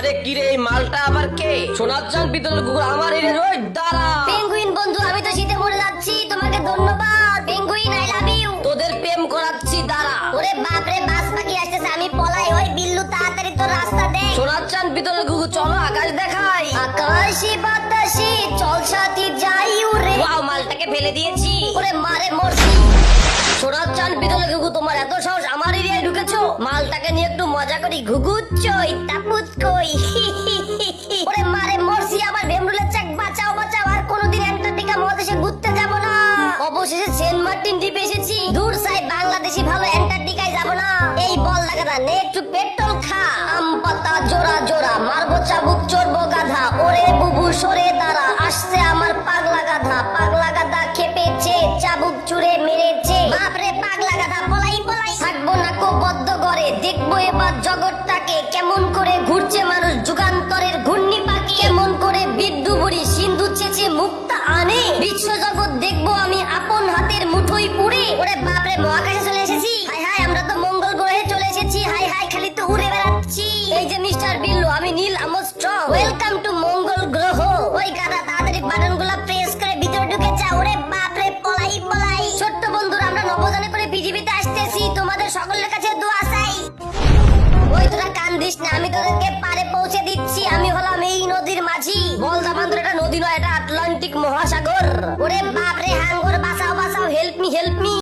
আরে কি রে এই মালটা আবার কে? সোনার চাঁদ পিতলের কুকুর আমার এর ওই দাঁড়া। পেঙ্গুইন বন্ধু, আমি তো শীতে মরে যাচ্ছি, তোমাকে ধন্যবাদ। Penguin, I love you. তোদের প্রেম করাচ্ছি দাঁড়া। ওরে বাপ রে, বাস পাখি আসতেছে, আমি পলাই। ওই বিল্লু, তাড়াতাড়ি তো রাস্তা দে। সোনার চাঁদ পিতলের কুকুর চলো আকাশ দেখাই। আকাশে বাতাসে চল সাথী যাই উড়ে। ওয়াও, মালটাকে ফেলে দিয়েছি। ওরে মারে মরছি। সোনার চাঁদ পিতলের কুকুর তোমার এত সাহস আমার এরিয়ায় ঢুকেছো? মালটাকে নিয়ে একটু মজা করি। ঘুঘুচ্চই তাপুত কই। ওরে মারে মরছি, আমার ভেমরুলের চাক বাঁচাও বাঁচাও। আর কোনোদিন অ্যান্টার্কটিকা মহাদেশে ঘুরতে যাব না। অবশেষে সেন্ট মার্টিন দ্বীপে এসেছি। দূর সাই, বাংলাদেশি ভালো, অ্যান্টার্কটিকায় যাব না। এই বল লাগাটা নে, একটু পেট্রোল খা। আম পাতা জোড়া জোড়া, মারবো চাবুক, চড়বো গাধা। ওরে বুবু সরে দাঁড়া, আসছে আমার পাগলা গাধা। পাগলা গাধা খেপেছে, চাবুক চুড়ে মেরেছে। বাপরে পাগলা গাধা, পলাই পলাই। থাকবো না কো বদ্ধ ঘরে, দেখবো এবার জগৎটাকে। কেমন করে ঘুরছে মানুষ যুগান্তরের ঘূর্ণি পাখি। কেমন করে বিদ্যু বুড়ি সিন্ধু চেচে মুক্তা আনে। বিশ্ব জগৎ দেখবো আমি আপন হাতের মুঠোই পুড়ে। ওরে বাপরে, মহাকাশে চলে এসেছি। হাই হাই, আমরা তো মঙ্গল গ্রহে চলে এসেছি। হাই হাই, খালি তো উড়ে বেড়াচ্ছি। এই যে মিস্টার বিল্লু, আমি নীল আমস্ট্রং। ওয়েলকাম টু মঙ্গল গ্রহ। ওই গাধা, তাড়াতাড়ি বাটনগুলো প্রেস করে ভিতরে ঢুকে যা। ওরে বাপরে, পলাই পলাই। ছোট্ট বন্ধুরা, আমরা নবজানে করে পৃথিবীতে আসতেছি। তোমাদের সকলের কাছে দোয়া চাই। ওই তোরা কান্দিস না, আমি তোদেরকে পারে পৌঁছে দিচ্ছি। আমি হলাম এই নদীর মাঝি। বলদা বান্দর, এটা নদী নয়, এটা আটলান্টিক মহাসাগর।